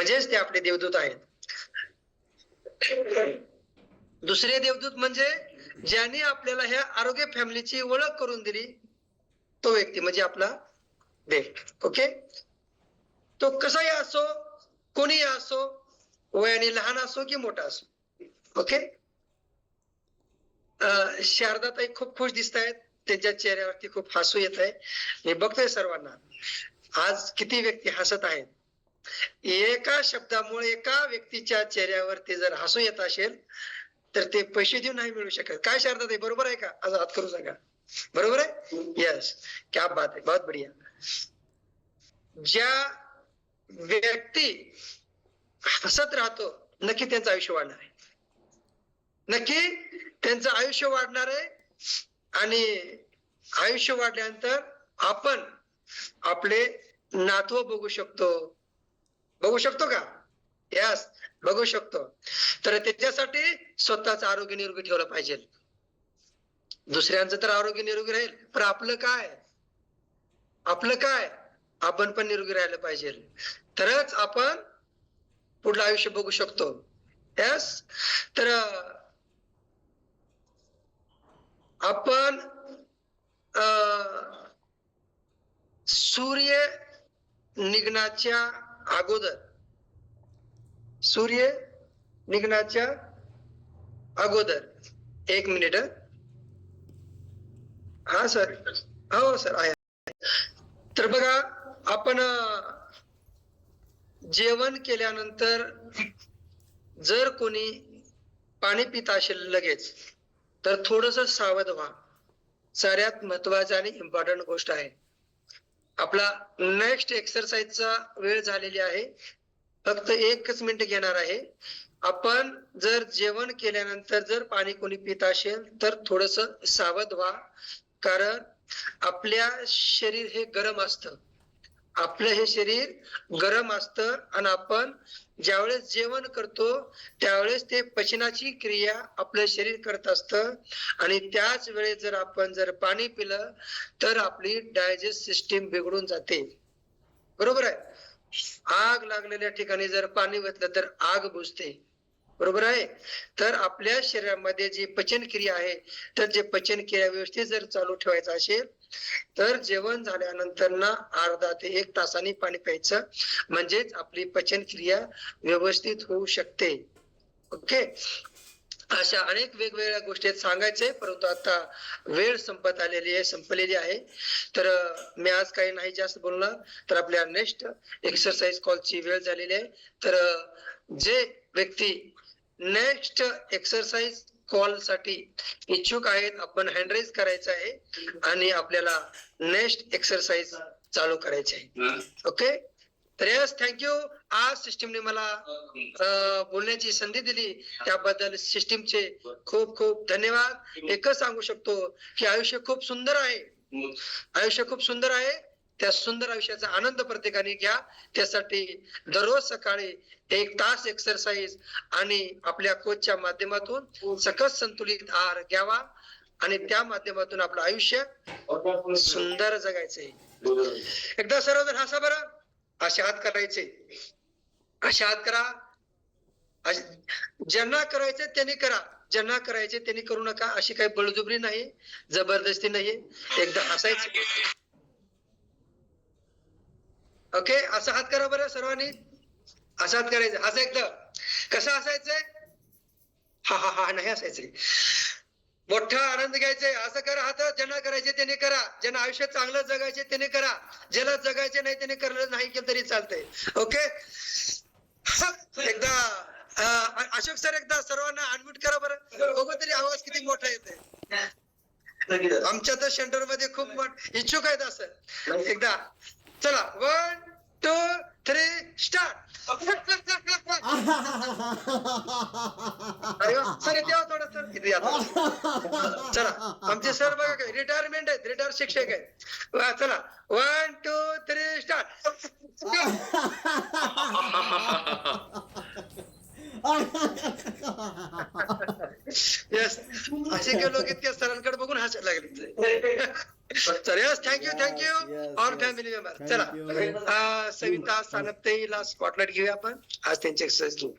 म्हणजेच ते आपले देवदूत आहेत. दुसरे देवदूत म्हणजे ज्यांनी आपल्याला ह्या आरोग्य फॅमिलीची ओळख करून दिली तो व्यक्ती म्हणजे आपला देव. ओके, तो कसाही असो, कोणीही असो, वयाने लहान असो की मोठा असो. ओके, शारदाताई खूप खुश दिसत आहेत, त्यांच्या चेहऱ्यावरती खूप हसू येत आहे. मी बघतोय सर्वांना आज किती व्यक्ती हसत आहेत. एका शब्दामुळे एका व्यक्तीच्या चेहऱ्यावरती जर हसू येत असेल तर ते पैसे देऊन नाही मिळू शकत. काय शारदाताई, बरोबर आहे का? आज हात करू सांगा, बरोबर आहे? यस, क्या बात आहे, बहुत बढिया. ज्या व्यक्ती हसत राहतो नक्की त्यांचं आयुष्य वाढणार आहे, नक्की त्यांचं आयुष्य वाढणार आहे. आणि आयुष्य वाढल्यानंतर आपण आपले नातू बघू शकतो. बघू शकतो का? यस, बघू शकतो. तर त्याच्यासाठी स्वतःच आरोग्य निरोगी ठेवलं पाहिजे. दुसऱ्यांचं तर आरोग्य निरोगी राहील, पण आपलं काय? आपलं काय? आपण पण निरोगी राहिलं पाहिजे, तरच आपण पुढलं आयुष्य बघू शकतो. यस, तर आपण सूर्य निघण्याच्या अगोदर, सूर्य निघण्याच्या अगोदर, एक मिनिट. हा सर, हो सर आहे. तर बघा, आपण जेवण केल्यानंतर जर कोणी पाणी पित असेल लगेच तर थोडस सावध व्हा. सगळ्यात महत्वाची आणि इम्पॉर्टंट गोष्ट आहे. आपला नेक्स्ट एक्सरसाइजचा वेळ झालेली आहे, फक्त 1च मिनिट घेणार आहे. आपण जर जेवण केल्यानंतर जर पाणी कोणी पित असेल तर थोडस सावध व्हा, कारण आपल्या शरीर हे गरम असतं, आपलं हे शरीर गरम असतं आणि आपण ज्यावेळेस जेवण करतो त्यावेळेस ते पचनाची क्रिया आपलं शरीर करत असतं. आणि त्याच वेळेस जर आपण जर पाणी पिलं तर आपली डायजेस्ट सिस्टीम बिघडून जाते. बरोबर आहे? आग लागलेल्या ठिकाणी जर पाणी ओतलं तर आग बुजते. बरोबर आहे? तर आपल्या शरीरामध्ये जी पचन क्रिया आहे, तर जे पचन क्रिया व्यवस्थित जर चालू ठेवायचं असेल तर जेवण झाल्यानंतर ना अर्धा ते 1 तासाने पाणी प्यायचं, म्हणजेच आपली पचन क्रिया व्यवस्थित होऊ शकते. ओके, अशा अनेक वेगवेगळ्या गोष्टी सांगायचे, परंतु आता वेळ संपत आलेली आहे, संपलेली आहे. तर मी आज काही नाही जास्त बोलणार, तर आपल्या नेक्स्ट एक्सरसाइज कॉलची वेळ झालेली आहे. तर जे व्यक्ती नेक्स्ट एक्सरसाइज कॉल साठी इच्छुक आहेत, आपण हँड रेज करायचं आहे आणि आपल्याला नेक्स्ट एक्सरसाइज चालू करायची आहे. ओके, तर यस, थँक्यू. आज सिस्टीमने मला बोलण्याची संधी दिली त्याबद्दल सिस्टीमचे खूप खूप धन्यवाद. एकच सांगू शकतो की आयुष्य खूप सुंदर आहे, आयुष्य खूप सुंदर आहे. त्या सुंदर आयुष्याचा आनंद प्रत्येकाने घ्या. त्यासाठी दररोज सकाळी 1 तास एक्सरसाइज आणि आपल्या कोचच्या माध्यमातून सकस संतुलित आहार घ्यावा आणि त्या माध्यमातून आपलं आयुष्य सुंदर जगायचंय. एकदा सर्वजण हसा बरं, असे हात करायचे, असे हात करा. ज्यांना करायचे त्यांनी करा, ज्यांना करायचे त्यांनी करू नका. अशी काही बळजबरी नाही, जबरदस्ती नाही. एकदा हसायचं. ओके, असं हात करा बरं सर्वांनी, असं हात करायचं. असं एकदा कसं असायचंय? हा हा हा नाही असायचंय, मोठा आनंद घ्यायचाय. असं करा हात. ज्यांना करायचे त्याने करा, ज्यांना आयुष्य चांगलं जगायचे त्याने करा, ज्याला जगायचे नाही त्याने करलं नाही केलं तरी चालतंय. ओके, एकदा अशोक सर एकदा सर्वांना अनम्यूट करा बरं, बघू तरी आवाज किती मोठा येतोय. आमच्या तर सेंटर मध्ये खूप इच्छुक आहेत असं. एकदा चला, 1 2 3 स्टार्ट. अरे वा सर, येते थोडं सर, किती चला. आमचे सर बघा काय रिटायरमेंट आहेत, रिटायर शिक्षक आहेत. चला, 1 2 3 स्टार्ट. यस, असे काही लोक इतक्या सरांकडे बघून हसायला लागले. Sir yes, thank you thank you. All family member. चला Thank you. सविता सानपतेला स्पॉटलाइट घेऊया आपण. आज त्यांची एक्सरसाइज घेऊ.